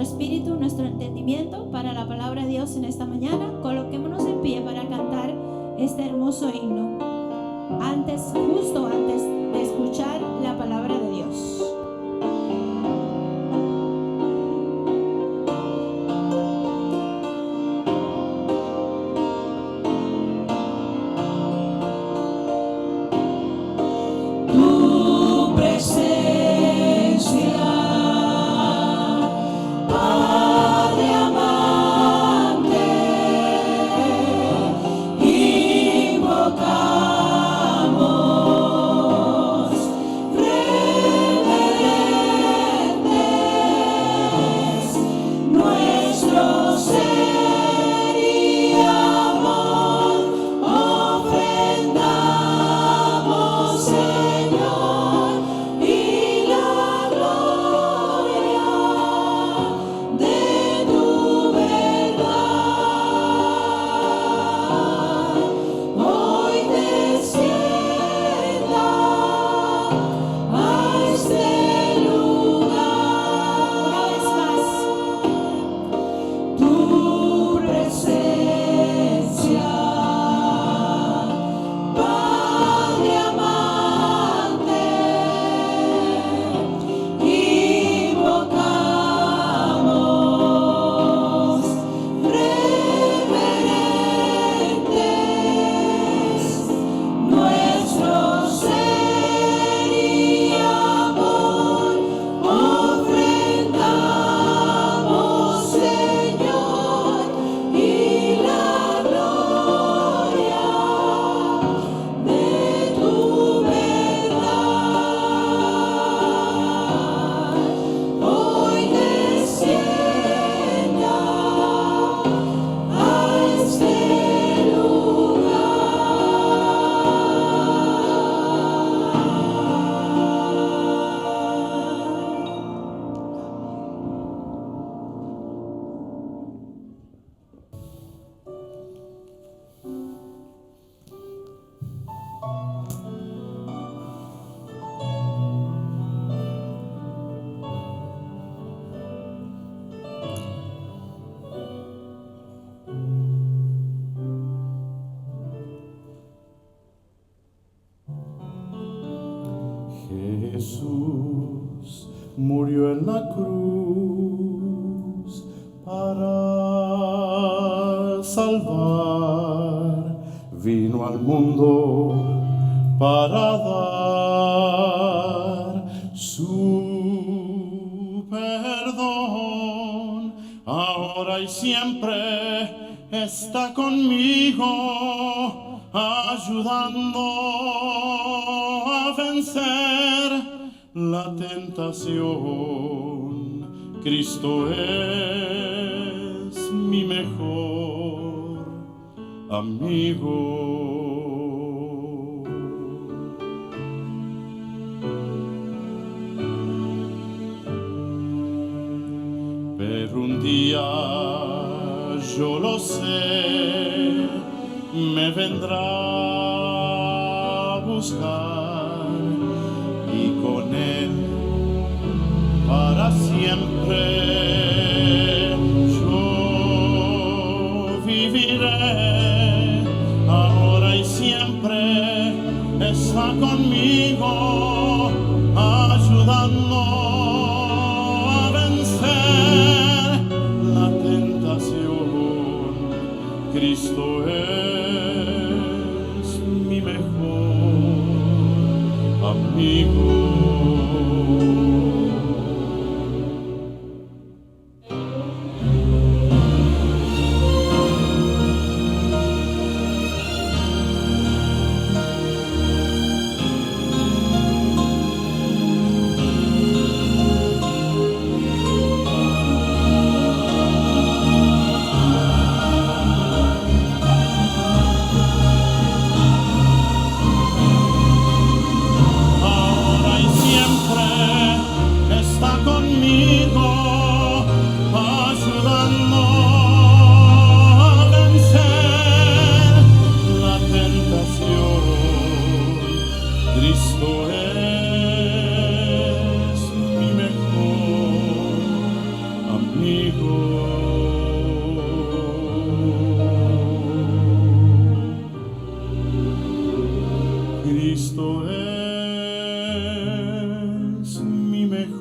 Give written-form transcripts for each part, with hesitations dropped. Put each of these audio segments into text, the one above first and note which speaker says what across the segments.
Speaker 1: espíritu, nuestro entendimiento para la palabra de Dios en esta mañana. Coloquémonos en pie para cantar este hermoso himno, justo antes de escuchar la palabra de Dios.
Speaker 2: Jesús murió en la cruz para salvar, vino al mundo para dar su perdón. Ahora y siempre está conmigo, ayudando a vencer la tentación. Cristo es mi mejor amigo. Pero un día, yo lo sé, me vendrá a buscar, y con él para siempre yo viviré. Ahora y siempre está conmigo, ayudando a vencer la tentación. Cristo es mi mejor amigo. Cristo es mi mejor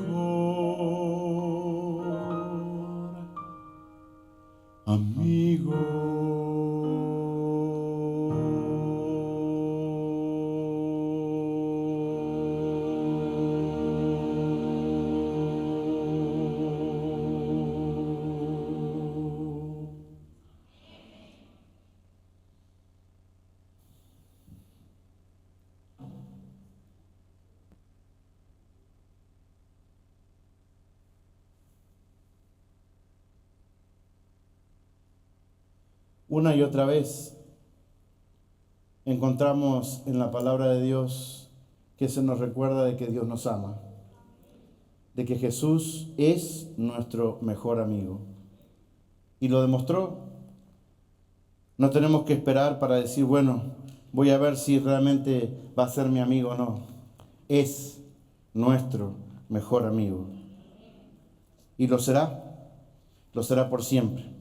Speaker 2: amigo. Una y otra vez encontramos en la palabra de Dios que se nos recuerda de que Dios nos ama, de que Jesús es nuestro mejor amigo. Y lo demostró. No tenemos que esperar para decir, bueno, voy a ver si realmente va a ser mi amigo o no. Es nuestro mejor amigo. Y lo será por siempre.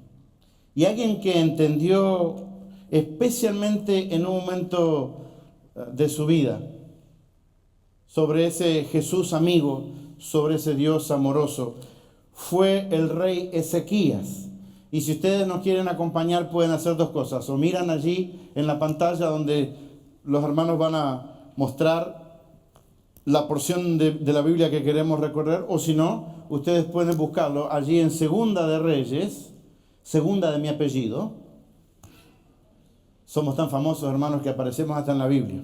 Speaker 2: Y alguien que entendió especialmente en un momento de su vida sobre ese Jesús amigo, sobre ese Dios amoroso, fue el rey Ezequías. Y si ustedes nos quieren acompañar, pueden hacer dos cosas. O miran allí en la pantalla donde los hermanos van a mostrar la porción de la Biblia que queremos recorrer, o si no, ustedes pueden buscarlo allí en Segunda de Reyes, segunda de mi apellido. Somos tan famosos, hermanos, que aparecemos hasta en la Biblia.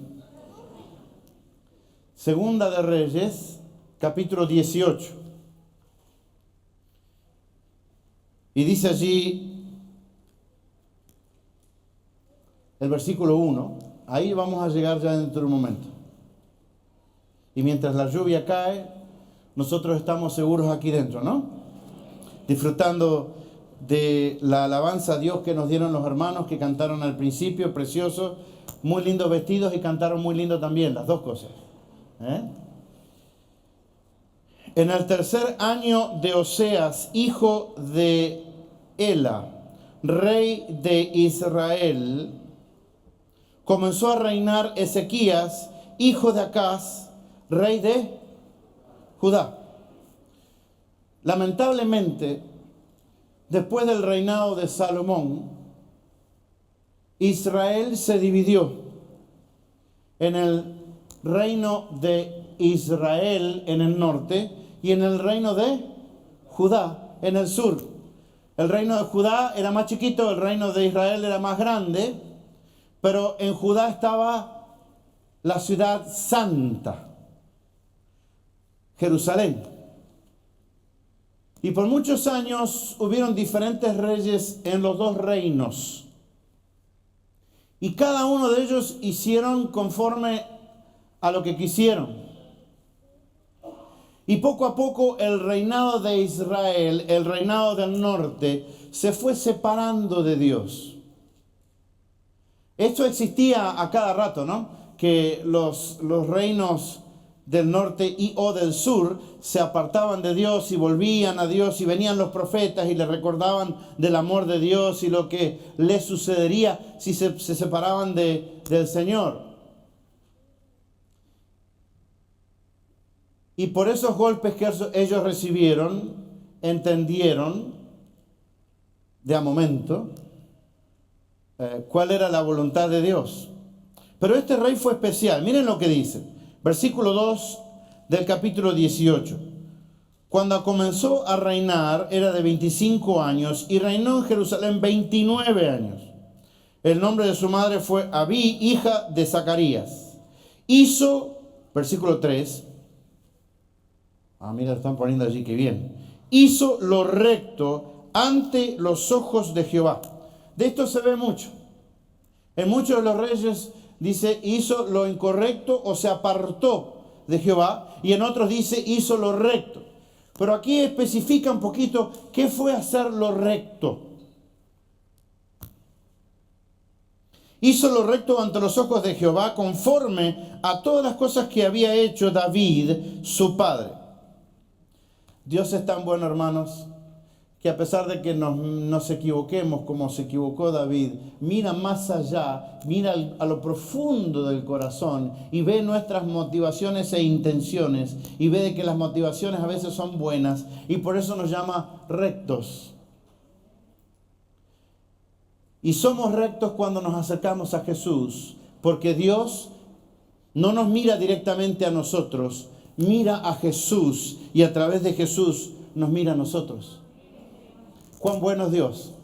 Speaker 2: Segunda de Reyes, capítulo 18. Y dice allí el versículo 1. Ahí vamos a llegar ya dentro de un momento. Y mientras la lluvia cae, nosotros estamos seguros aquí dentro, ¿no? Disfrutando de la alabanza a Dios que nos dieron los hermanos que cantaron al principio, preciosos, muy lindos vestidos y cantaron muy lindo también, las dos cosas. En el tercer año de Oseas, hijo de Ela, rey de Israel, comenzó a reinar Ezequías, hijo de Acaz, rey de Judá. Lamentablemente, después del reinado de Salomón, Israel se dividió en el reino de Israel en el norte y en el reino de Judá en el sur. El reino de Judá era más chiquito, el reino de Israel era más grande, pero en Judá estaba la ciudad santa, Jerusalén. Y por muchos años hubieron diferentes reyes en los dos reinos. Y cada uno de ellos hicieron conforme a lo que quisieron. Y poco a poco el reinado de Israel, el reinado del norte, se fue separando de Dios. Esto existía a cada rato, ¿no? Que los reinos del norte y o del sur se apartaban de Dios y volvían a Dios, y venían los profetas y le recordaban del amor de Dios y lo que les sucedería si se separaban del Señor. Y por esos golpes que ellos recibieron, entendieron de a momento cuál era la voluntad de Dios. Pero este rey fue especial. Miren lo que dice. Versículo 2 del capítulo 18. Cuando comenzó a reinar era de 25 años y reinó en Jerusalén 29 años. El nombre de su madre fue Abí, hija de Zacarías. Hizo, versículo 3. Mira, están poniendo allí, que bien. Hizo lo recto ante los ojos de Jehová. De esto se ve mucho. En muchos de los reyes dice, hizo lo incorrecto o se apartó de Jehová, y en otros dice, hizo lo recto. Pero aquí especifica un poquito qué fue hacer lo recto. Hizo lo recto ante los ojos de Jehová, conforme a todas las cosas que había hecho David, su padre. Dios es tan bueno, hermanos, que a pesar de que nos equivoquemos como se equivocó David, mira más allá, mira a lo profundo del corazón y ve nuestras motivaciones e intenciones y ve de que las motivaciones a veces son buenas y por eso nos llama rectos. Y somos rectos cuando nos acercamos a Jesús, porque Dios no nos mira directamente a nosotros, mira a Jesús y a través de Jesús nos mira a nosotros. ¿Cuán bueno es Dios?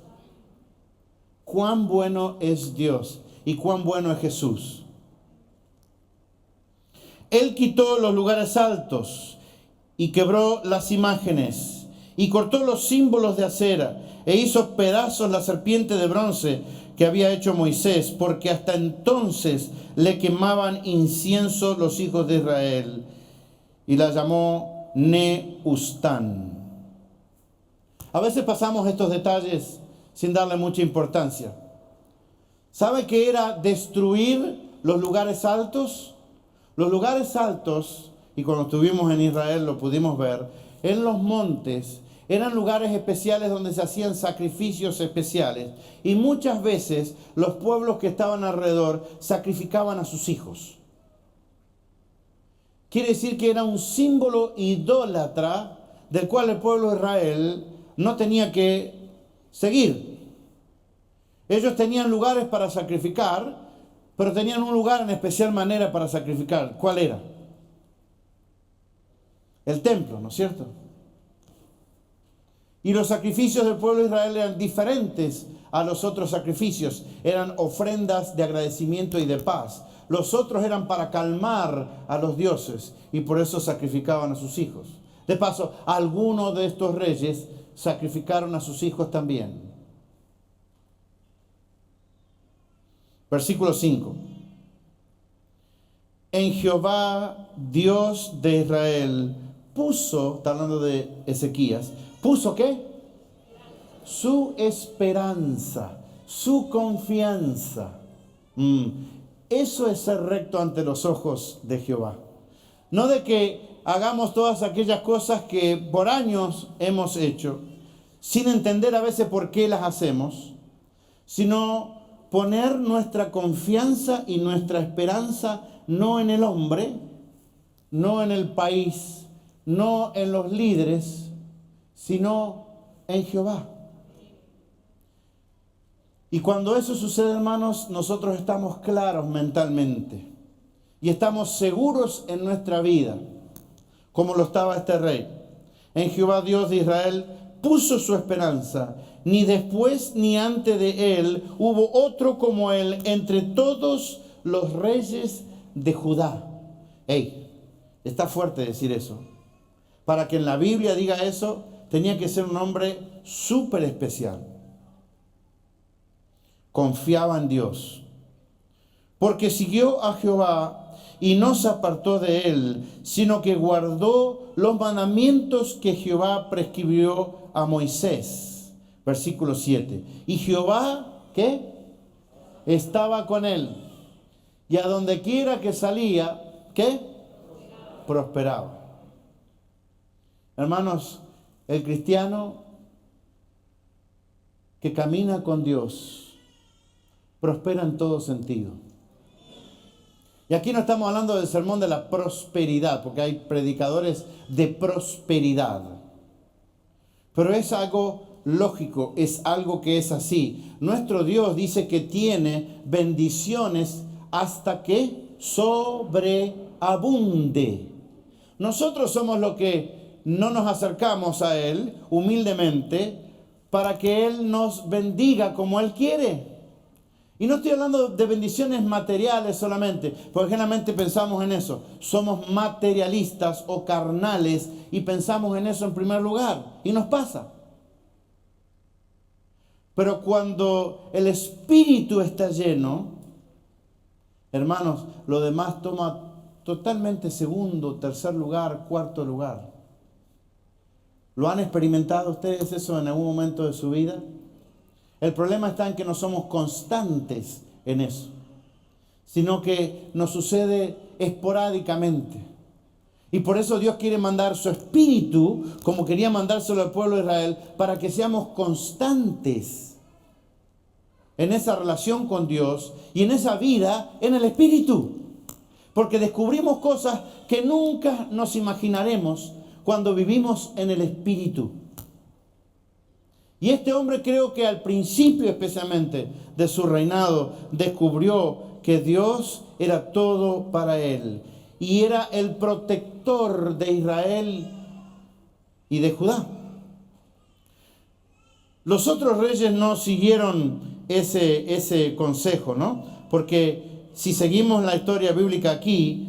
Speaker 2: ¿Cuán bueno es Dios? ¿Y cuán bueno es Jesús? Él quitó los lugares altos y quebró las imágenes y cortó los símbolos de acera e hizo pedazos la serpiente de bronce que había hecho Moisés, porque hasta entonces le quemaban incienso los hijos de Israel, y la llamó Nehustán. A veces pasamos estos detalles sin darle mucha importancia. ¿Sabe qué era destruir los lugares altos? Los lugares altos, y cuando estuvimos en Israel lo pudimos ver, en los montes eran lugares especiales donde se hacían sacrificios especiales. Y muchas veces los pueblos que estaban alrededor sacrificaban a sus hijos. Quiere decir que era un símbolo idólatra del cual el pueblo de Israel no tenía que seguir. Ellos tenían lugares para sacrificar, pero tenían un lugar en especial manera para sacrificar. ¿Cuál era? El templo, ¿no es cierto? Y los sacrificios del pueblo de Israel eran diferentes a los otros sacrificios. Eran ofrendas de agradecimiento y de paz. Los otros eran para calmar a los dioses y por eso sacrificaban a sus hijos. De paso, algunos de estos reyes sacrificaron a sus hijos también. Versículo 5. En Jehová, Dios de Israel, puso, está hablando de Ezequías, ¿puso qué? Su esperanza, su confianza. Eso es ser recto ante los ojos de Jehová. No de que hagamos todas aquellas cosas que por años hemos hecho, sin entender a veces por qué las hacemos, sino poner nuestra confianza y nuestra esperanza no en el hombre, no en el país, no en los líderes, sino en Jehová. Y cuando eso sucede, hermanos, nosotros estamos claros mentalmente y estamos seguros en nuestra vida, como lo estaba este rey. En Jehová Dios de Israel puso su esperanza, ni después ni antes de él hubo otro como él entre todos los reyes de Judá. Está fuerte decir eso. Para que en la Biblia diga eso, tenía que ser un hombre súper especial. Confiaba en Dios, porque siguió a Jehová y no se apartó de él, sino que guardó los mandamientos que Jehová prescribió a Moisés. Versículo 7. Y Jehová, ¿qué? Estaba con él. Y a donde quiera que salía, ¿qué? Prosperaba. Hermanos, el cristiano que camina con Dios prospera en todo sentido. Y aquí no estamos hablando del sermón de la prosperidad, porque hay predicadores de prosperidad. Pero es algo lógico, es algo que es así. Nuestro Dios dice que tiene bendiciones hasta que sobreabunde. Nosotros somos los que no nos acercamos a Él humildemente para que Él nos bendiga como Él quiere. Y no estoy hablando de bendiciones materiales solamente, porque generalmente pensamos en eso. Somos materialistas o carnales y pensamos en eso en primer lugar. Y nos pasa. Pero cuando el Espíritu está lleno, hermanos, lo demás toma totalmente segundo, tercer lugar, cuarto lugar. ¿Lo han experimentado ustedes eso en algún momento de su vida? El problema está en que no somos constantes en eso, sino que nos sucede esporádicamente. Y por eso Dios quiere mandar su Espíritu, como quería mandárselo al pueblo de Israel, para que seamos constantes en esa relación con Dios y en esa vida en el Espíritu. Porque descubrimos cosas que nunca nos imaginaremos cuando vivimos en el Espíritu. Y este hombre, creo que al principio especialmente de su reinado, descubrió que Dios era todo para él. Y era el protector de Israel y de Judá. Los otros reyes no siguieron ese consejo, ¿no? Porque si seguimos la historia bíblica aquí,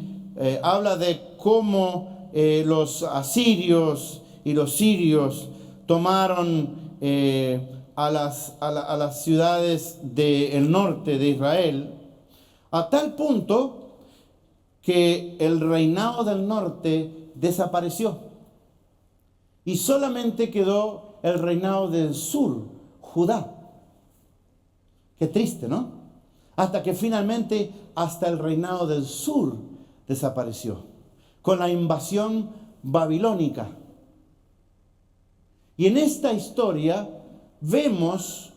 Speaker 2: habla de cómo los asirios y los sirios tomaron a las ciudades del norte de Israel, a tal punto que el reinado del norte desapareció y solamente quedó el reinado del sur, Judá. Qué triste, ¿no? Hasta que finalmente hasta el reinado del sur desapareció con la invasión babilónica. Y en esta historia vemos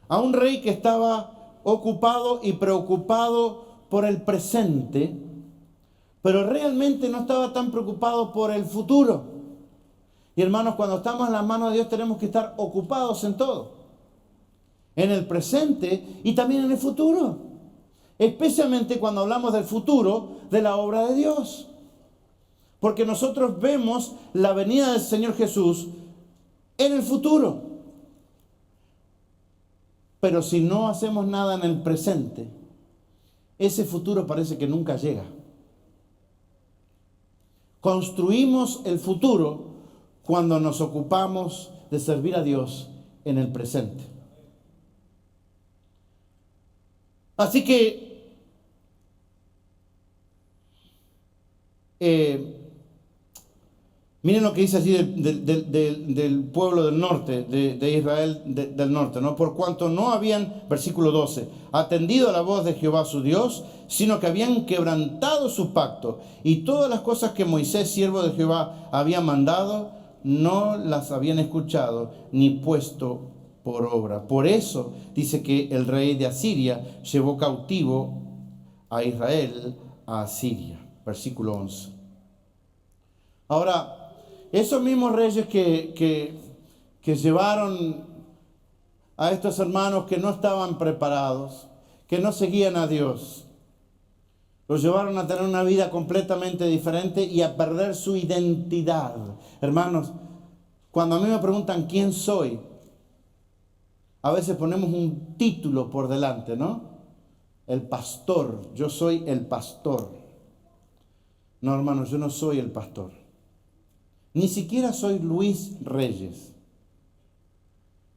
Speaker 2: a un rey que estaba ocupado y preocupado por el presente, pero realmente no estaba tan preocupado por el futuro. Y hermanos, cuando estamos en las manos de Dios tenemos que estar ocupados en todo. En el presente y también en el futuro. Especialmente cuando hablamos del futuro de la obra de Dios. Porque nosotros vemos la venida del Señor Jesús en el futuro. Pero si no hacemos nada en el presente, ese futuro parece que nunca llega. Construimos el futuro cuando nos ocupamos de servir a Dios en el presente. Así que miren lo que dice así del pueblo del norte, de Israel del norte, ¿no? Por cuanto no habían, versículo 12, atendido a la voz de Jehová su Dios, sino que habían quebrantado su pacto, y todas las cosas que Moisés, siervo de Jehová, había mandado, no las habían escuchado ni puesto por obra. Por eso dice que el rey de Asiria llevó cautivo a Israel a Asiria. Versículo 11. Ahora, esos mismos reyes que llevaron a estos hermanos que no estaban preparados, que no seguían a Dios, los llevaron a tener una vida completamente diferente y a perder su identidad. Hermanos, cuando a mí me preguntan quién soy, a veces ponemos un título por delante, ¿no? El pastor, yo soy el pastor. No, hermanos, yo no soy el pastor. Ni siquiera soy Luis Reyes.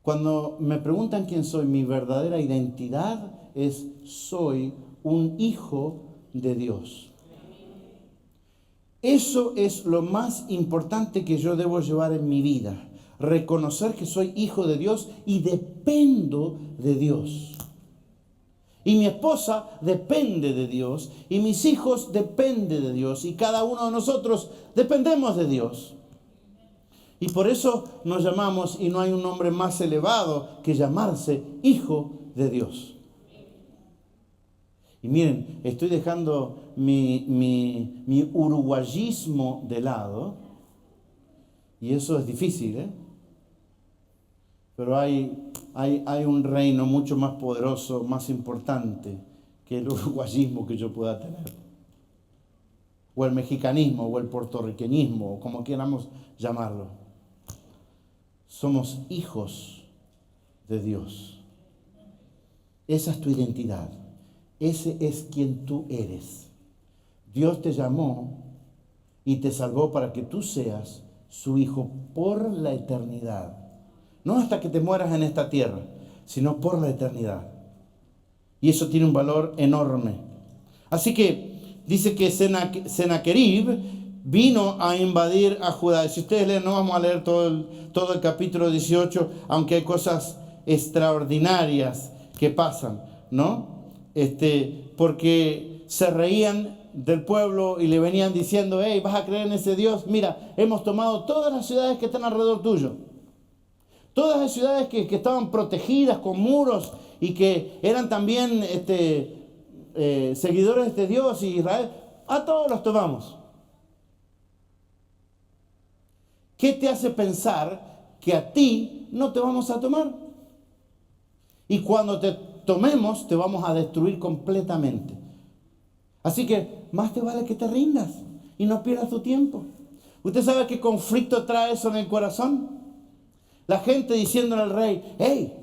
Speaker 2: Cuando me preguntan quién soy, mi verdadera identidad es: soy un hijo de Dios. Eso es lo más importante que yo debo llevar en mi vida. Reconocer que soy hijo de Dios y dependo de Dios. Y mi esposa depende de Dios. Y mis hijos dependen de Dios. Y cada uno de nosotros dependemos de Dios. Y por eso nos llamamos, y no hay un nombre más elevado que llamarse hijo de Dios. Y miren, estoy dejando mi uruguayismo de lado. Y eso es difícil, ¿eh? Pero hay un reino mucho más poderoso, más importante que el uruguayismo que yo pueda tener. O el mexicanismo, o el puertorriqueñismo, o como queramos llamarlo. Somos hijos de Dios. Esa es tu identidad. Ese es quien tú eres. Dios te llamó y te salvó para que tú seas su hijo por la eternidad. No hasta que te mueras en esta tierra, sino por la eternidad. Y eso tiene un valor enorme. Así que dice que Sennacherib vino a invadir a Judá. Si ustedes leen, no vamos a leer todo el capítulo 18, aunque hay cosas extraordinarias que pasan, ¿no? Porque se reían del pueblo y le venían diciendo, hey, ¿vas a creer en ese Dios? Mira, hemos tomado todas las ciudades que están alrededor tuyo. Todas las ciudades que estaban protegidas con muros y que eran también seguidores de este Dios y Israel, a todos los tomamos. ¿Qué te hace pensar que a ti no te vamos a tomar? Y cuando te tomemos, te vamos a destruir completamente. Así que más te vale que te rindas y no pierdas tu tiempo. ¿Usted sabe qué conflicto trae eso en el corazón? La gente diciéndole al rey, hey,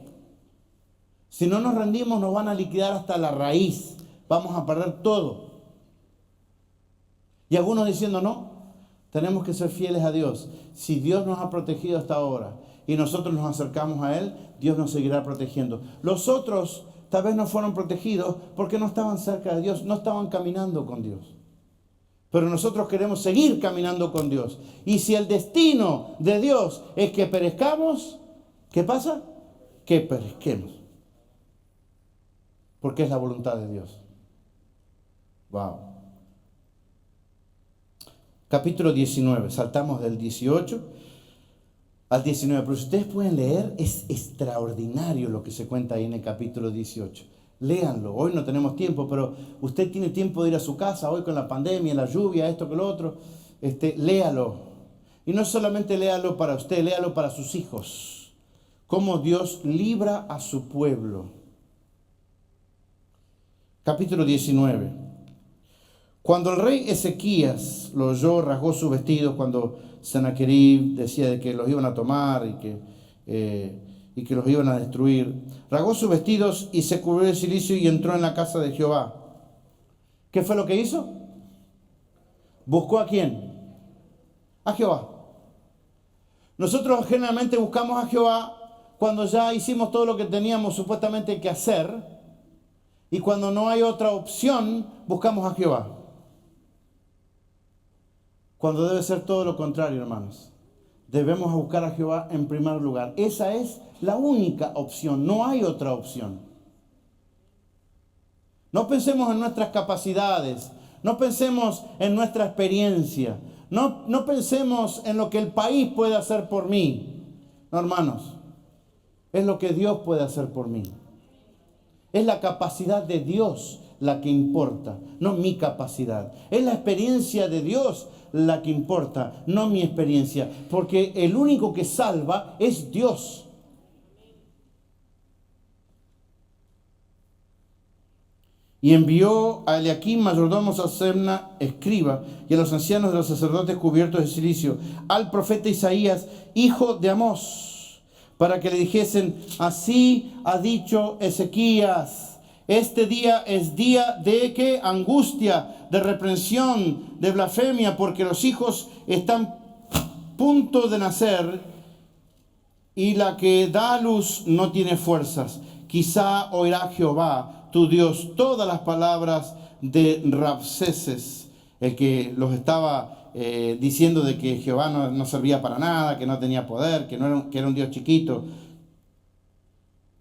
Speaker 2: si no nos rendimos nos van a liquidar hasta la raíz, vamos a perder todo. Y algunos diciendo, no, tenemos que ser fieles a Dios. Si Dios nos ha protegido hasta ahora y nosotros nos acercamos a Él, Dios nos seguirá protegiendo. Los otros tal vez no fueron protegidos porque no estaban cerca de Dios, no estaban caminando con Dios. Pero nosotros queremos seguir caminando con Dios. Y si el destino de Dios es que perezcamos, ¿qué pasa? Que perezquemos. Porque es la voluntad de Dios. Wow. Capítulo 19. Saltamos del 18 al 19. Pero si ustedes pueden leer, es extraordinario lo que se cuenta ahí en el capítulo 18. Léanlo. Hoy no tenemos tiempo, pero usted tiene tiempo de ir a su casa, hoy con la pandemia, la lluvia, esto que lo otro. Léalo. Y no solamente léalo para usted, léalo para sus hijos. Cómo Dios libra a su pueblo. Capítulo 19. Cuando el rey Ezequías lo oyó, rasgó sus vestidos cuando Sennacherib decía de que los iban a tomar y que los iban a destruir. Rasgó sus vestidos y se cubrió de cilicio y entró en la casa de Jehová. ¿Qué fue lo que hizo? ¿Buscó a quién? A Jehová. Nosotros generalmente buscamos a Jehová cuando ya hicimos todo lo que teníamos supuestamente que hacer, y cuando no hay otra opción, buscamos a Jehová. Cuando debe ser todo lo contrario, hermanos. Debemos buscar a Jehová en primer lugar. Esa es la única opción, no hay otra opción. No pensemos en nuestras capacidades, no pensemos en nuestra experiencia, no pensemos en lo que el país puede hacer por mí. No, hermanos, es lo que Dios puede hacer por mí. Es la capacidad de Dios la que importa, no mi capacidad. Es la experiencia de Dios la que importa, no mi experiencia. Porque el único que salva es Dios. Y envió a Eliaquim, mayordomo, a Sebna, escriba, y a los ancianos de los sacerdotes cubiertos de cilicio, al profeta Isaías, hijo de Amós, para que le dijesen, así ha dicho Ezequías, este día es día de ¿qué? Angustia, de reprensión, de blasfemia, porque los hijos están a punto de nacer y la que da a luz no tiene fuerzas. Quizá oirá Jehová, tu Dios, todas las palabras de Rabsaces, el que los estaba diciendo de que Jehová no servía para nada, que no tenía poder, que era un Dios chiquito,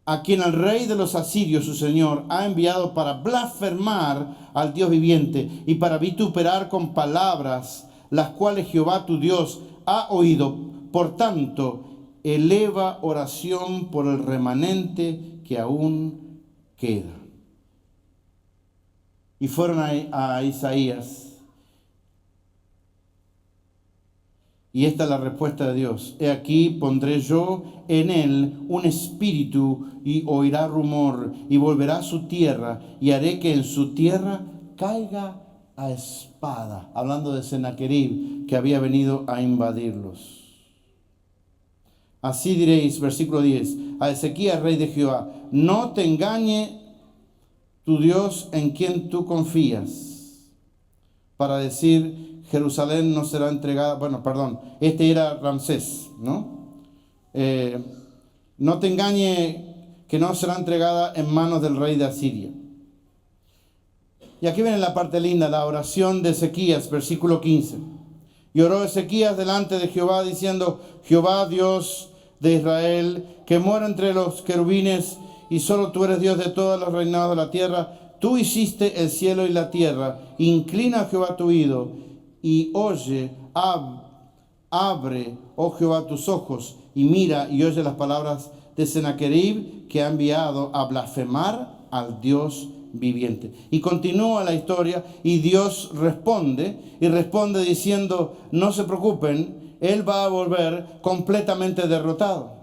Speaker 2: a quien el rey de los asirios, su señor, ha enviado para blasfemar al Dios viviente y para vituperar con palabras, las cuales Jehová tu Dios ha oído. Por tanto, eleva oración por el remanente que aún queda. Y fueron a Isaías. Y esta es la respuesta de Dios. He aquí, pondré yo en él un espíritu y oirá rumor y volverá a su tierra y haré que en su tierra caiga a espada. Hablando de Sennacherib, que había venido a invadirlos. Así diréis, versículo 10, a Ezequías, rey de Jehová, no te engañe tu Dios en quien tú confías, para decir, Jerusalén no será entregada, este era Ramsés, ¿no? No te engañe que no será entregada en manos del rey de Asiria. Y aquí viene la parte linda, la oración de Ezequías, versículo 15. Y oró Ezequías delante de Jehová diciendo, Jehová Dios de Israel, que mora entre los querubines y solo tú eres Dios de todos los reinados de la tierra, tú hiciste el cielo y la tierra. Inclina, Jehová, tu oído y oye, abre, oh Jehová, tus ojos y mira y oye las palabras de Sennacherib, que ha enviado a blasfemar al Dios viviente. Y continúa la historia y Dios responde diciendo: no se preocupen, Él va a volver completamente derrotado.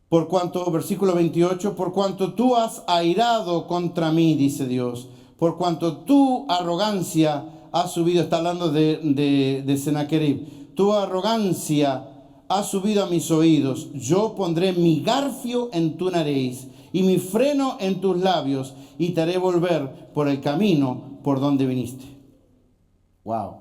Speaker 2: Por cuanto, versículo 28, por cuanto tú has airado contra mí, dice Dios, por cuanto tu arrogancia ha subido, está hablando de Sennacherib, tu arrogancia ha subido a mis oídos, yo pondré mi garfio en tu nariz y mi freno en tus labios y te haré volver por el camino por donde viniste. Wow.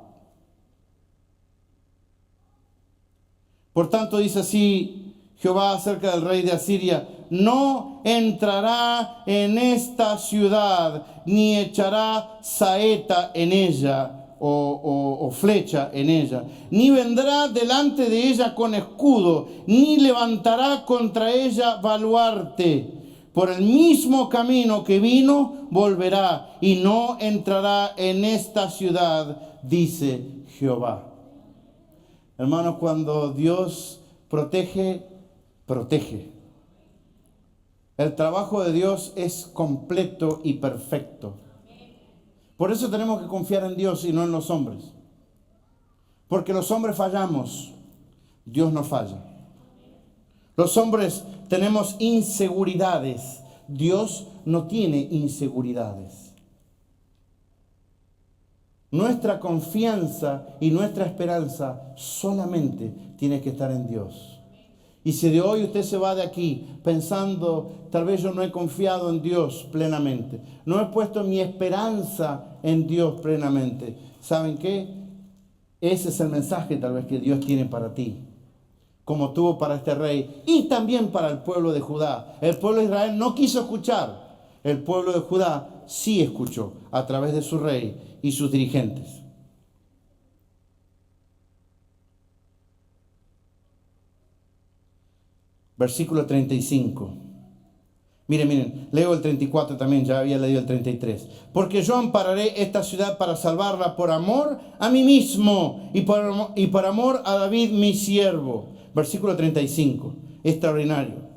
Speaker 2: Por tanto, dice así Jehová acerca del rey de Asiria: no entrará en esta ciudad, ni echará saeta en ella, o flecha en ella, ni vendrá delante de ella con escudo, ni levantará contra ella baluarte. Por el mismo camino que vino, volverá, y no entrará en esta ciudad, dice Jehová. Hermanos, cuando Dios protege, protege. El trabajo de Dios es completo y perfecto. Por eso tenemos que confiar en Dios y no en los hombres. Porque los hombres fallamos, Dios no falla. Los hombres tenemos inseguridades, Dios no tiene inseguridades. Nuestra confianza y nuestra esperanza solamente tiene que estar en Dios. Y si de hoy usted se va de aquí pensando: tal vez yo no he confiado en Dios plenamente, no he puesto mi esperanza en Dios plenamente, ¿saben qué? Ese es el mensaje tal vez que Dios tiene para ti, como tuvo para este rey y también para el pueblo de Judá. El pueblo de Israel no quiso escuchar, el pueblo de Judá sí escuchó a través de su rey y sus dirigentes. Versículo 35. Miren, leo el 34 también, ya había leído el 33. Porque yo ampararé esta ciudad para salvarla por amor a mí mismo y por amor a David mi siervo. Versículo 35, extraordinario.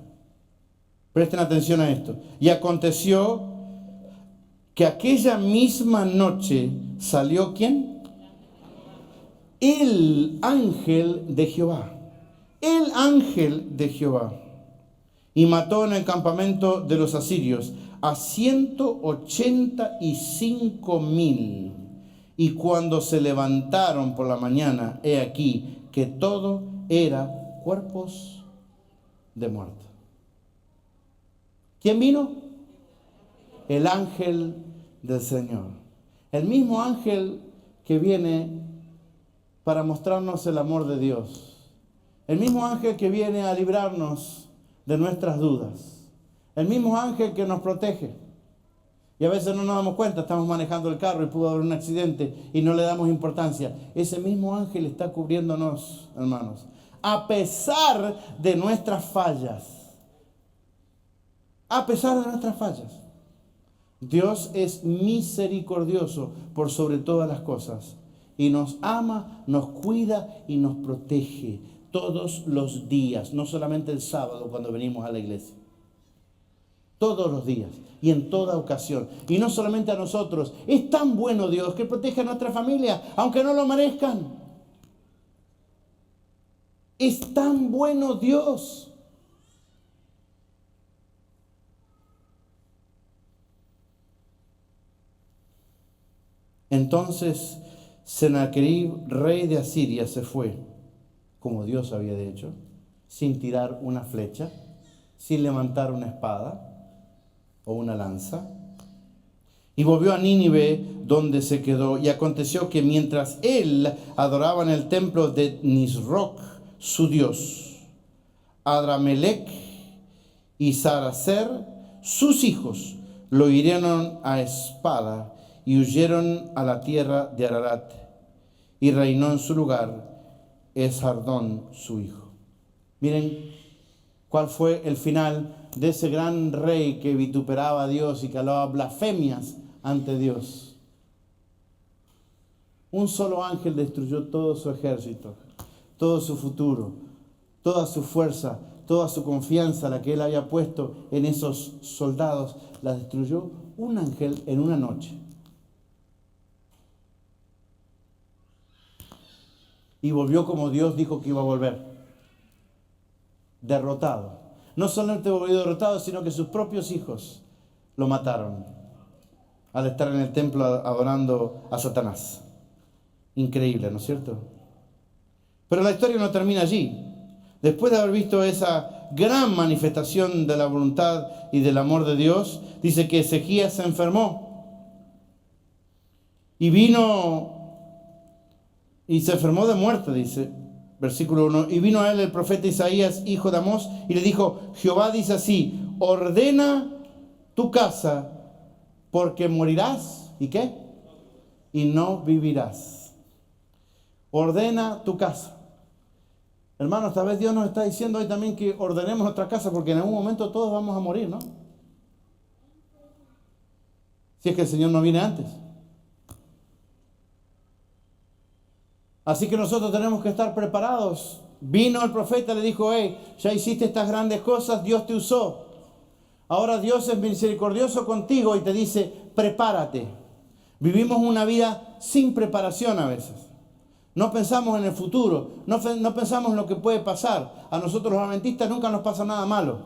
Speaker 2: Presten atención a esto. Y aconteció que aquella misma noche salió ¿quién? El ángel de Jehová. El ángel de Jehová. Y mató en el campamento de los asirios a 185,000. Y cuando se levantaron por la mañana, he aquí que todo era cuerpos de muerte. ¿Quién vino? El ángel del Señor. El mismo ángel que viene para mostrarnos el amor de Dios. El mismo ángel que viene a librarnos de nuestras dudas. El mismo ángel que nos protege. Y a veces no nos damos cuenta, estamos manejando el carro y pudo haber un accidente y no le damos importancia. Ese mismo ángel está cubriéndonos, hermanos, a pesar de nuestras fallas. A pesar de nuestras fallas. Dios es misericordioso por sobre todas las cosas. Y nos ama, nos cuida y nos protege todos los días, no solamente el sábado cuando venimos a la iglesia. Todos los días y en toda ocasión. Y no solamente a nosotros. Es tan bueno Dios que protege a nuestra familia, aunque no lo merezcan. Es tan bueno Dios. Entonces Sennacherib, rey de Asiria, se fue, como Dios había hecho, sin tirar una flecha, sin levantar una espada o una lanza. Y volvió a Nínive, donde se quedó. Y aconteció que mientras él adoraba en el templo de Nisroch, su dios, Adramelech y Saracer, sus hijos, lo hirieron a espada y huyeron a la tierra de Ararat. Y reinó en su lugar Esardón, su hijo. Miren ¿Cuál fue el final de ese gran rey que vituperaba a Dios y que hablaba blasfemias ante Dios? Un solo ángel destruyó todo su ejército, todo su futuro, toda su fuerza, toda su confianza, la que él había puesto en esos soldados, la destruyó un ángel en una noche. Y volvió como Dios dijo que iba a volver, derrotado. No solamente volvió derrotado, sino que sus propios hijos lo mataron al estar en el templo adorando a Satanás. Increíble, ¿no es cierto? Pero la historia no termina allí. Después de haber visto esa gran manifestación de la voluntad y del amor de Dios, dice que Ezequías se enfermó. Y se enfermó de muerte, dice, versículo 1. Y vino a él el profeta Isaías, hijo de Amós, y le dijo, Jehová dice así, ordena tu casa, porque morirás, ¿y qué? Y no vivirás. Ordena tu casa. Hermanos, tal vez Dios nos está diciendo hoy también que ordenemos nuestra casa, porque en algún momento todos vamos a morir, ¿no? Si es que el Señor no viene antes. Así que nosotros tenemos que estar preparados. Vino el profeta, le dijo, ya hiciste estas grandes cosas, Dios te usó. Ahora Dios es misericordioso contigo y te dice, prepárate. Vivimos una vida sin preparación a veces. No pensamos en el futuro, no pensamos en lo que puede pasar. A nosotros los adventistas nunca nos pasa nada malo.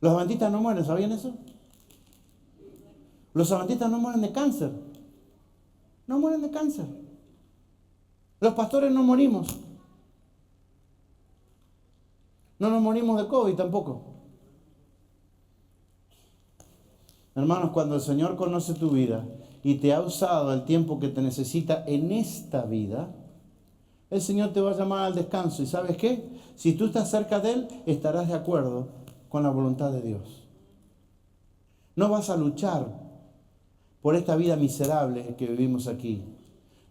Speaker 2: Los adventistas no mueren, ¿sabían eso? Los adventistas no mueren de cáncer. No mueren de cáncer. Los pastores no morimos. No nos morimos de COVID tampoco. Hermanos, cuando el Señor conoce tu vida y te ha usado el tiempo que te necesita en esta vida, el Señor te va a llamar al descanso. ¿Y sabes qué? Si tú estás cerca de Él, estarás de acuerdo con la voluntad de Dios. No vas a luchar por esta vida miserable que vivimos aquí.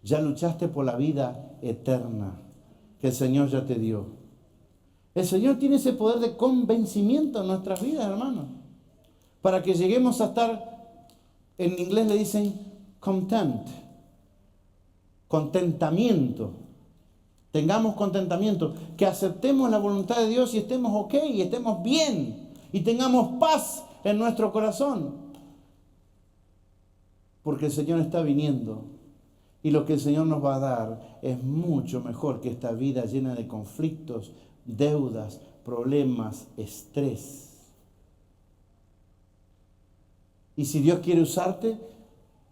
Speaker 2: Ya luchaste por la vida eterna que el Señor ya te dio. El Señor tiene ese poder de convencimiento en nuestras vidas, hermanos, para que lleguemos a estar, en inglés le dicen content, contentamiento. Tengamos contentamiento, que aceptemos la voluntad de Dios y estemos ok, y estemos bien, y tengamos paz en nuestro corazón. Porque el Señor está viniendo, y lo que el Señor nos va a dar es mucho mejor que esta vida llena de conflictos, deudas, problemas, estrés. Y si Dios quiere usarte,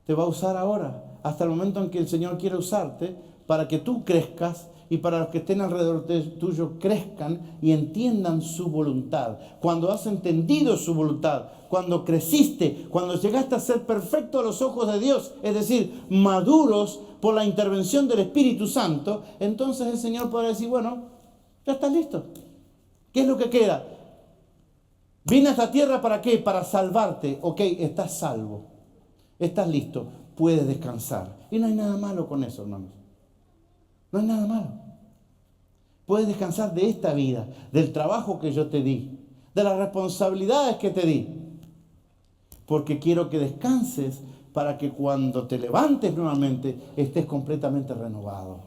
Speaker 2: te va a usar ahora, hasta el momento en que el Señor quiere usarte, para que tú crezcas y para los que estén alrededor tuyo crezcan y entiendan su voluntad. Cuando has entendido su voluntad, cuando creciste, cuando llegaste a ser perfecto a los ojos de Dios, es decir, maduros por la intervención del Espíritu Santo, entonces el Señor podrá decir, bueno, ya estás listo. ¿Qué es lo que queda? Vine a esta tierra ¿para qué? Para salvarte. Ok, estás salvo. Estás listo. Puedes descansar. Y no hay nada malo con eso, hermanos. No hay nada malo. Puedes descansar de esta vida, del trabajo que yo te di, de las responsabilidades que te di. Porque quiero que descanses para que cuando te levantes nuevamente estés completamente renovado.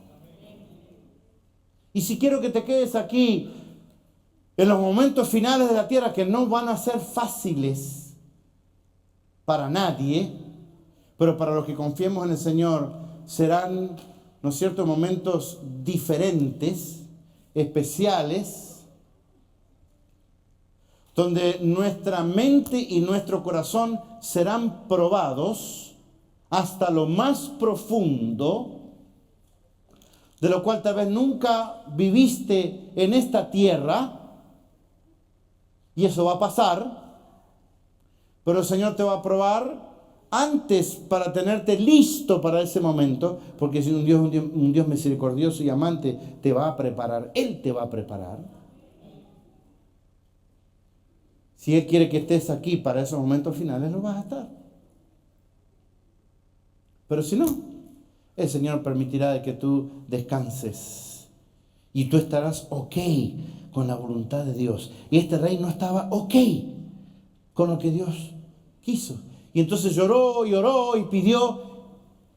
Speaker 2: Y si quiero que te quedes aquí en los momentos finales de la tierra, que no van a ser fáciles para nadie, pero para los que confiemos en el Señor serán, ¿no es cierto?, momentos diferentes, especiales, donde nuestra mente y nuestro corazón serán probados hasta lo más profundo, de lo cual tal vez nunca viviste en esta tierra. Y eso va a pasar, pero el Señor te va a probar antes para tenerte listo para ese momento, porque si un Dios misericordioso y amante te va a preparar, Él te va a preparar. Si Él quiere que estés aquí para esos momentos finales, lo vas a estar. Pero si no, el Señor permitirá de que tú descanses Y tú estarás ok con la voluntad de Dios. Y este rey no estaba ok con lo que Dios quiso. Y entonces lloró y oró y pidió.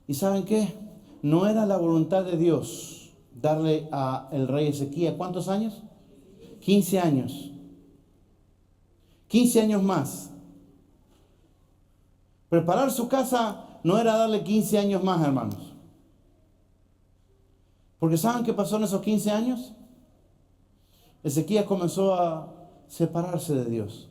Speaker 2: ¿Y saben qué? No era la voluntad de Dios darle al rey Ezequías, ¿cuántos años? 15 años. 15 años más. Preparar su casa no era darle 15 años más, hermanos. Porque ¿saben qué pasó en esos 15 años? Ezequías comenzó a separarse de Dios.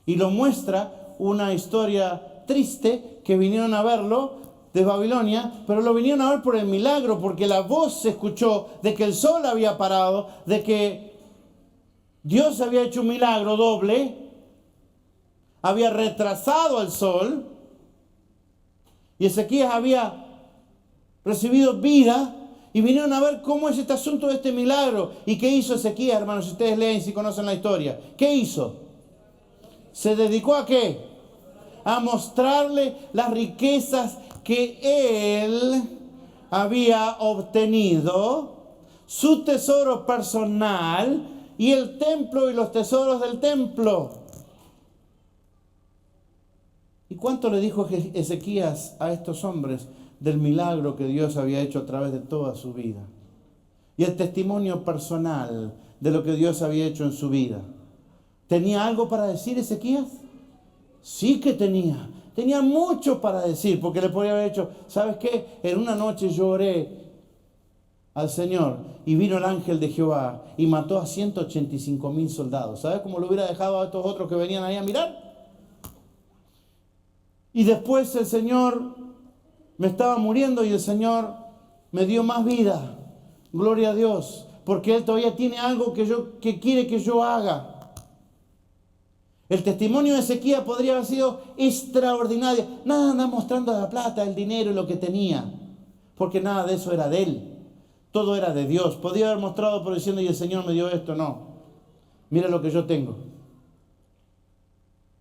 Speaker 2: Y lo muestra una historia triste que vinieron a verlo de Babilonia, pero lo vinieron a ver por el milagro, porque la voz se escuchó de que el sol había parado, de que Dios había hecho un milagro doble, había retrasado al sol, y Ezequías había recibido vida, y vinieron a ver cómo es este asunto de este milagro. ¿Y qué hizo Ezequías, hermanos? Si ustedes leen, si conocen la historia. ¿Qué hizo? ¿Se dedicó a qué? A mostrarle las riquezas que él había obtenido, su tesoro personal y el templo y los tesoros del templo. ¿Y cuánto le dijo Ezequías a estos hombres del milagro que Dios había hecho a través de toda su vida? Y el testimonio personal de lo que Dios había hecho en su vida. ¿Tenía algo para decir Ezequías? Sí que tenía. Tenía mucho para decir, porque le podría haber hecho, ¿sabes qué? En una noche yo oré al Señor y vino el ángel de Jehová y mató a 185,000 soldados. ¿Sabes cómo lo hubiera dejado a estos otros que venían ahí a mirar? Y después el Señor me estaba muriendo y el Señor me dio más vida. Gloria a Dios, porque Él todavía tiene algo que quiere que yo haga. El testimonio de Ezequías podría haber sido extraordinario. Nada mostrando la plata, el dinero y lo que tenía, porque nada de eso era de él. Todo era de Dios. Podría haber mostrado por diciendo, y el Señor me dio esto. No. Mira lo que yo tengo.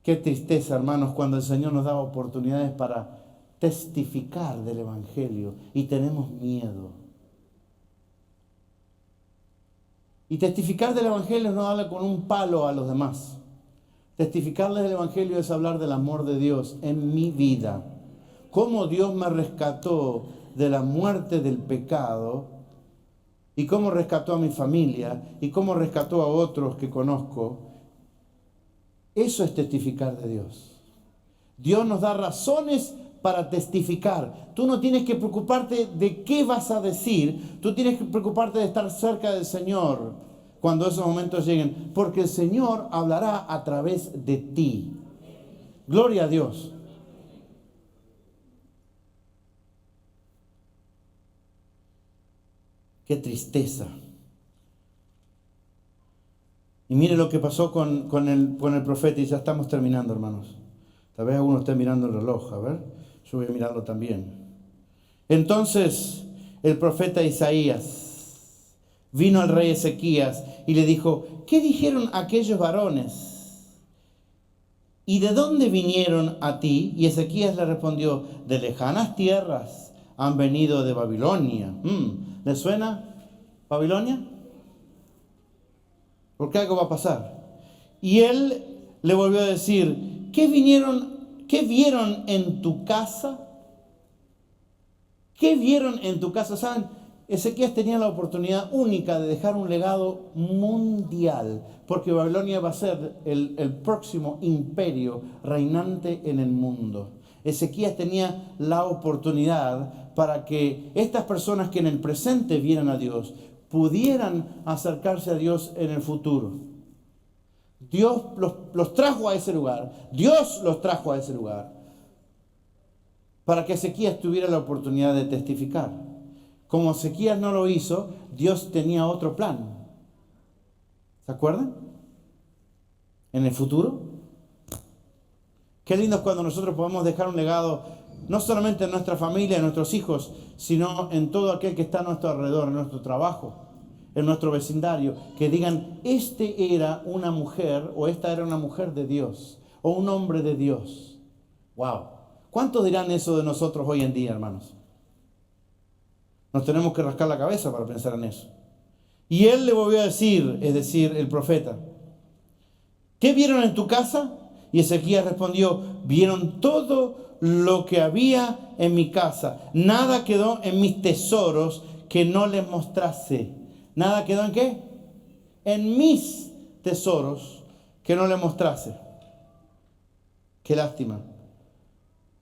Speaker 2: Qué tristeza, hermanos, cuando el Señor nos da oportunidades para testificar del Evangelio y tenemos miedo. Y testificar del Evangelio es no darle con un palo a los demás. Testificarles del Evangelio es hablar del amor de Dios en mi vida. Cómo Dios me rescató de la muerte del pecado y cómo rescató a mi familia y cómo rescató a otros que conozco. Eso es testificar de Dios. Dios nos da razones para testificar. Tú no tienes que preocuparte de qué vas a decir. Tú tienes que preocuparte de estar cerca del Señor cuando esos momentos lleguen, porque el Señor hablará a través de ti. Gloria a Dios. Qué tristeza. Y mire lo que pasó con el profeta, y ya estamos terminando, hermanos. Tal vez alguno esté mirando el reloj, a ver, yo voy a mirarlo también. Entonces el profeta Isaías vino al rey Ezequías y le dijo, ¿qué dijeron aquellos varones? ¿Y de dónde vinieron a ti? Y Ezequías le respondió, de lejanas tierras han venido de Babilonia. ¿Le suena Babilonia? Porque algo va a pasar. Y él le volvió a decir, ¿qué vieron en tu casa? ¿Qué vieron en tu casa? ¿Saben? Ezequías tenía la oportunidad única de dejar un legado mundial, porque Babilonia va a ser el próximo imperio reinante en el mundo. Ezequías tenía la oportunidad para que estas personas que en el presente vieran a Dios pudieran acercarse a Dios en el futuro. Dios los trajo a ese lugar. Dios los trajo a ese lugar para que Ezequías tuviera la oportunidad de testificar. Como Ezequías no lo hizo, Dios tenía otro plan. ¿Se acuerdan? En el futuro. Qué lindo es cuando nosotros podemos dejar un legado, no solamente en nuestra familia, en nuestros hijos, sino en todo aquel que está a nuestro alrededor, en nuestro trabajo, en nuestro vecindario, que digan, este era una mujer, o esta era una mujer de Dios, o un hombre de Dios. ¡Wow! ¿Cuántos dirán eso de nosotros hoy en día, hermanos? Nos tenemos que rascar la cabeza para pensar en eso. Y él le volvió a decir, es decir, el profeta, ¿qué vieron en tu casa? Y Ezequías respondió, vieron todo lo que había en mi casa. Nada quedó en mis tesoros que no les mostrase. ¿Nada quedó en qué? En mis tesoros que no les mostrase. Qué lástima.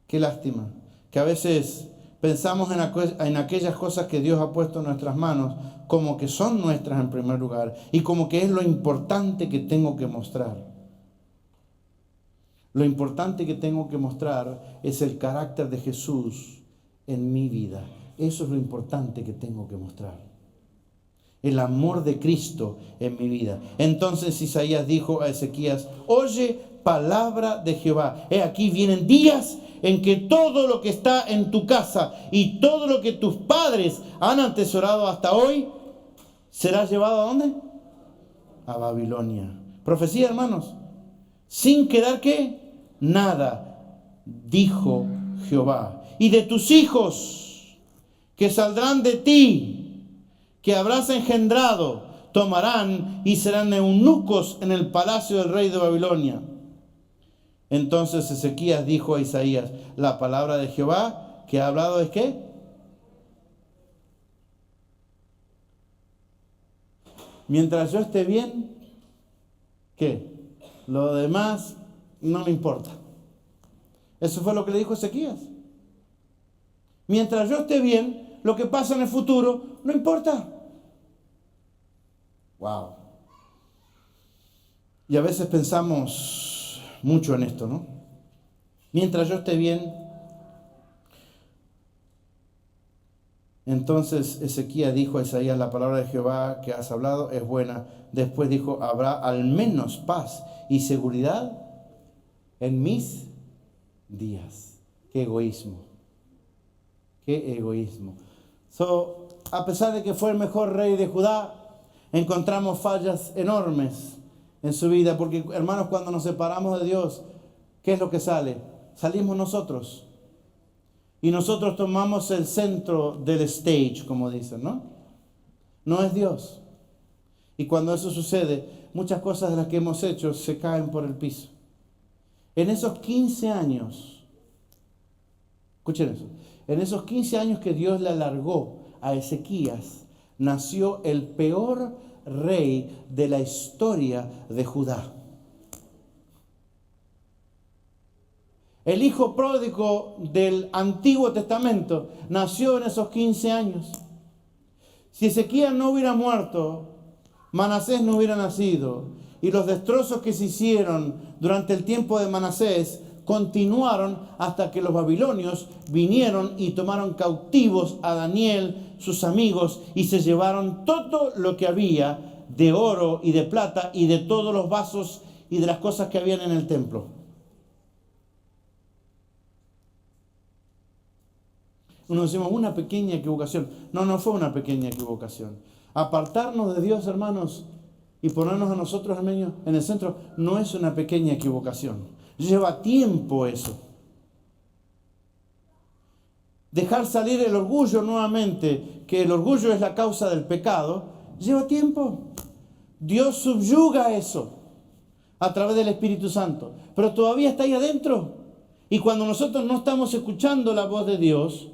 Speaker 2: Qué lástima. Que a veces pensamos en aquellas cosas que Dios ha puesto en nuestras manos como que son nuestras en primer lugar y como que es lo importante que tengo que mostrar. Lo importante que tengo que mostrar es el carácter de Jesús en mi vida. Eso es lo importante que tengo que mostrar. El amor de Cristo en mi vida. Entonces Isaías dijo a Ezequías, oye palabra de Jehová. He aquí vienen días en que todo lo que está en tu casa y todo lo que tus padres han atesorado hasta hoy será llevado ¿a dónde? A Babilonia. Profecía, hermanos. Sin quedar ¿qué? Nada, dijo Jehová. Y de tus hijos que saldrán de ti, que habrás engendrado, tomarán y serán eunucos en el palacio del rey de Babilonia. Entonces Ezequías dijo a Isaías, la palabra de Jehová que ha hablado es ¿qué? Mientras yo esté bien, ¿qué? Lo demás no me importa. Eso fue lo que le dijo Ezequías. Mientras yo esté bien, lo que pasa en el futuro no importa. Wow. Y a veces pensamos mucho en esto, ¿no? Mientras yo esté bien. Entonces Ezequías dijo a Isaías, la palabra de Jehová que has hablado es buena. Después dijo, habrá al menos paz y seguridad en mis días. Qué egoísmo. Qué egoísmo. A pesar de que fue el mejor rey de Judá, encontramos fallas enormes en su vida. Porque, hermanos, cuando nos separamos de Dios, ¿qué es lo que sale? Salimos nosotros. Y nosotros tomamos el centro del stage, como dicen, ¿no? No es Dios. Y cuando eso sucede, muchas cosas de las que hemos hecho se caen por el piso. En esos 15 años, escuchen eso, en esos 15 años que Dios le alargó a Ezequías, nació el peor rey de la historia de Judá. El hijo pródigo del Antiguo Testamento nació en esos 15 años. Si Ezequías no hubiera muerto, Manasés no hubiera nacido. Y los destrozos que se hicieron durante el tiempo de Manasés continuaron hasta que los babilonios vinieron y tomaron cautivos a Daniel, sus amigos, y se llevaron todo lo que había de oro y de plata y de todos los vasos y de las cosas que habían en el templo. Uno decimos, una pequeña equivocación. No, no fue una pequeña equivocación. Apartarnos de Dios, hermanos, y ponernos a nosotros en el centro, no es una pequeña equivocación. Lleva tiempo eso. Dejar salir el orgullo nuevamente, que el orgullo es la causa del pecado, lleva tiempo. Dios subyuga eso a través del Espíritu Santo, pero todavía está ahí adentro. Y cuando nosotros no estamos escuchando la voz de Dios,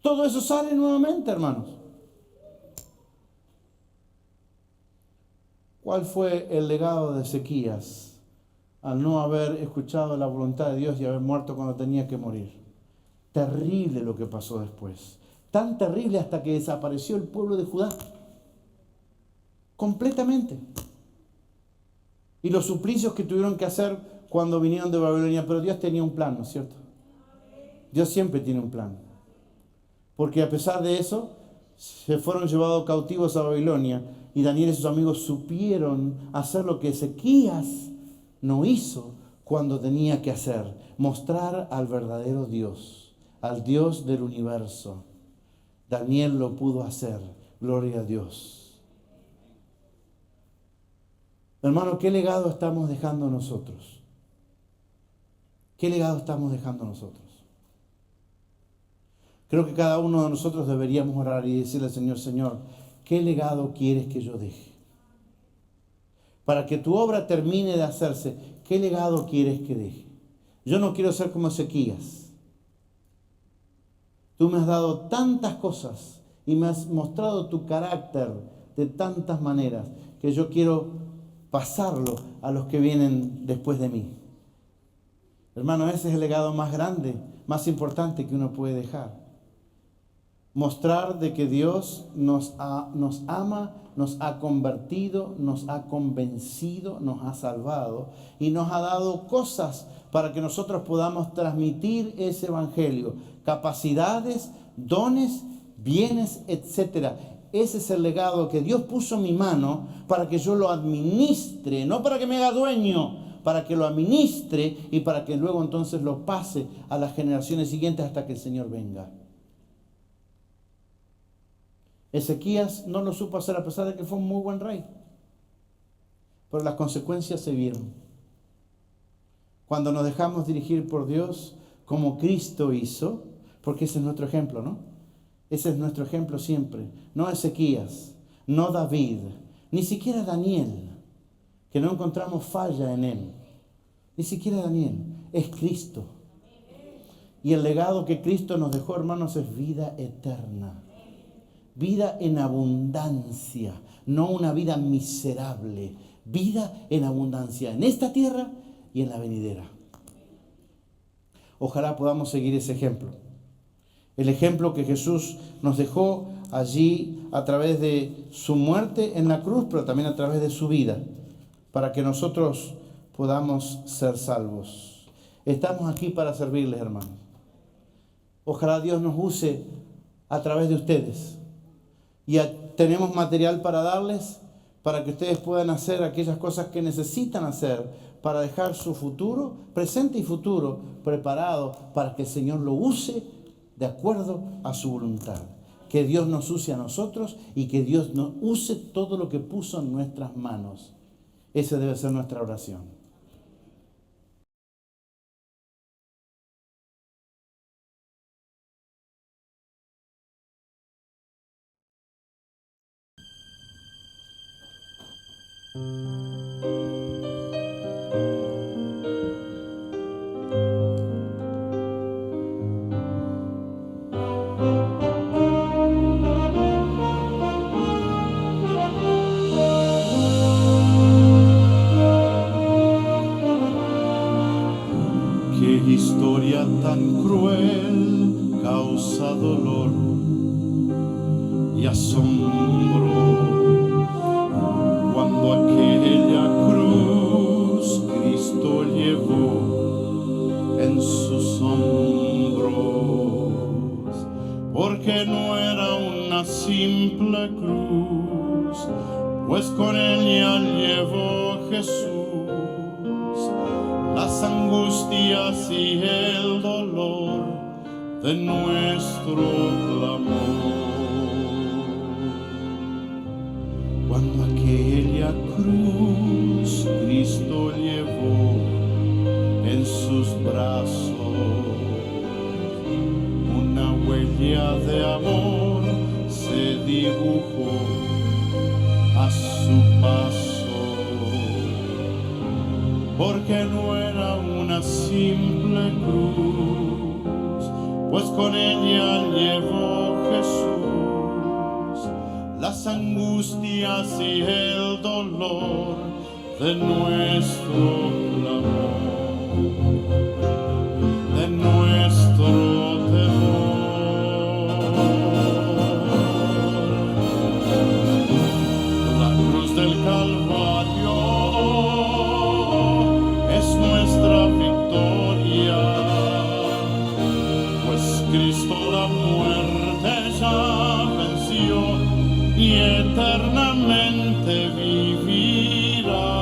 Speaker 2: todo eso sale nuevamente, hermanos. ¿Cuál fue el legado de Ezequías al no haber escuchado la voluntad de Dios y haber muerto cuando tenía que morir? Terrible lo que pasó después. Tan terrible hasta que desapareció el pueblo de Judá. Completamente. Y los suplicios que tuvieron que hacer cuando vinieron de Babilonia. Pero Dios tenía un plan, ¿no es cierto? Dios siempre tiene un plan. Porque a pesar de eso, se fueron llevados cautivos a Babilonia y Daniel y sus amigos supieron hacer lo que Ezequías no hizo cuando tenía que hacer. Mostrar al verdadero Dios, al Dios del universo. Daniel lo pudo hacer. Gloria a Dios. Hermano, ¿qué legado estamos dejando nosotros? ¿Qué legado estamos dejando nosotros? Creo que cada uno de nosotros deberíamos orar y decirle al Señor, Señor, ¿qué legado quieres que yo deje? Para que tu obra termine de hacerse, ¿qué legado quieres que deje? Yo no quiero ser como Ezequías. Tú me has dado tantas cosas y me has mostrado tu carácter de tantas maneras que yo quiero pasarlo a los que vienen después de mí. Hermano, ese es el legado más grande, más importante que uno puede dejar. Mostrar de que Dios nos ama, nos ha convertido, nos ha convencido, nos ha salvado y nos ha dado cosas para que nosotros podamos transmitir ese evangelio, capacidades, dones, bienes, etc. Ese es el legado que Dios puso en mi mano para que yo lo administre, no para que me haga dueño, para que lo administre y para que luego entonces lo pase a las generaciones siguientes hasta que el Señor venga. Ezequías no lo supo hacer a pesar de que fue un muy buen rey, pero las consecuencias se vieron. Cuando nos dejamos dirigir por Dios como Cristo hizo, porque ese es nuestro ejemplo, ¿no? Ese es nuestro ejemplo siempre. No Ezequías, no David, ni siquiera Daniel, que no encontramos falla en él. Ni siquiera Daniel, es Cristo. Y el legado que Cristo nos dejó, hermanos, es vida eterna. Vida en abundancia, no una vida miserable. Vida en abundancia, en esta tierra y en la venidera. Ojalá podamos seguir ese ejemplo. El ejemplo que Jesús nos dejó allí a través de su muerte en la cruz, pero también a través de su vida, para que nosotros podamos ser salvos. Estamos aquí para servirles, hermanos. Ojalá Dios nos use a través de ustedes. Y tenemos material para darles, para que ustedes puedan hacer aquellas cosas que necesitan hacer para dejar su futuro, presente y futuro, preparado para que el Señor lo use de acuerdo a su voluntad. Que Dios nos use a nosotros y que Dios nos use todo lo que puso en nuestras manos. Esa debe ser nuestra oración. Qué historia tan cruel causa dolor y asombro cuando aquella cruz Cristo llevó en sus hombros, porque no era una simple cruz, pues con ella llevó Jesús las angustias y el dolor de nuestro clamor. Cuando aquella cruz Cristo llevó en sus brazos, una huella de amor se dibujó a su paso. Porque no era una simple cruz, pues con ella llevó Jesús las angustias y el dolor de nuestro clamor, de nuestro temor. La cruz del Calvario nuestra victoria, pues Cristo la muerte ya venció y eternamente vivirá.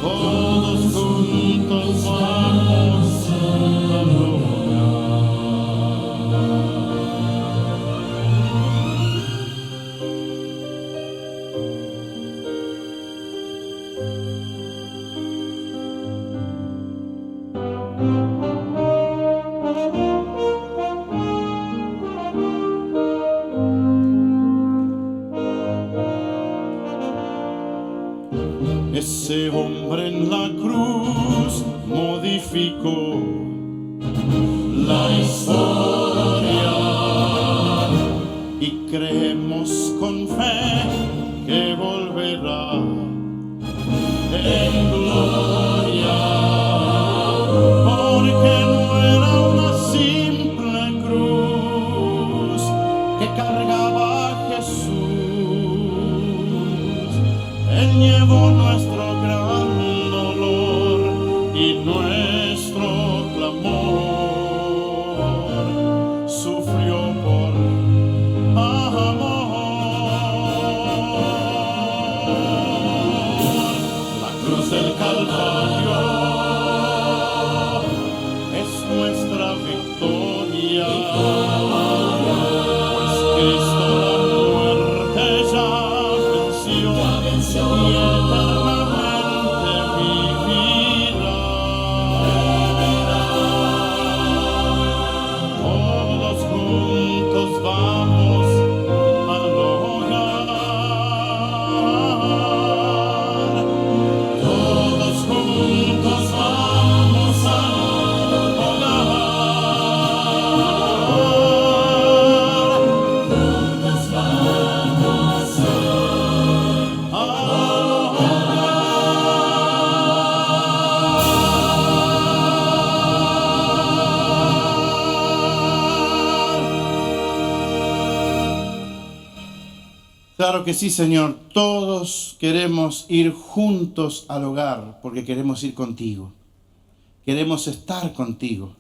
Speaker 2: Todos juntos vamos a lograr. ese hombre en la cruz modificó la historia y creemos con fe que volverá en gloria, porque no era una simple cruz que cargaba Jesús. Él llevó nuestro gran dolor y nuestro clamor, sufrió por amor. La cruz del Calvario es nuestra victoria, pues Cristo la muerte ya venció y eternamente vivirá. Todos juntos vamos al hogar. Todos juntos vamos al hogar. Juntos vamos al Claro que sí, Señor. Todos queremos ir juntos al hogar porque queremos ir contigo. Queremos estar contigo.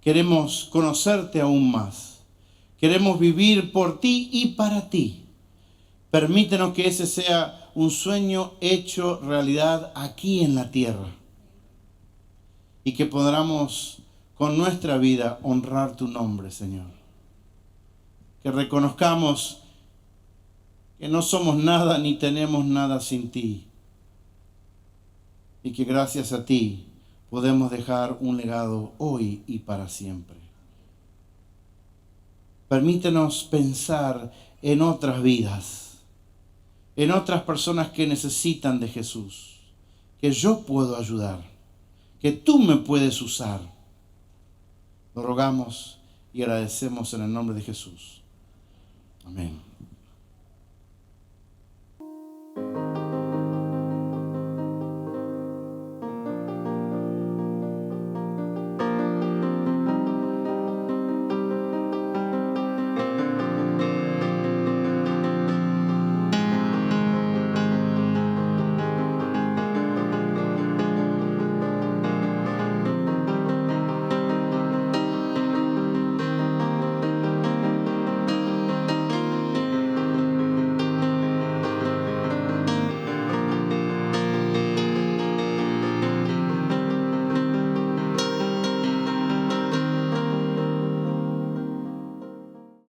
Speaker 2: Queremos conocerte aún más. Queremos vivir por ti y para ti. Permítenos que ese sea un sueño hecho realidad aquí en la tierra. Y que podamos con nuestra vida honrar tu nombre, Señor. Que reconozcamos que no somos nada ni tenemos nada sin ti. Y que gracias a ti podemos dejar un legado hoy y para siempre. Permítenos pensar en otras vidas, en otras personas que necesitan de Jesús, que yo puedo ayudar, que tú me puedes usar. Lo rogamos y agradecemos en el nombre de Jesús. Amén.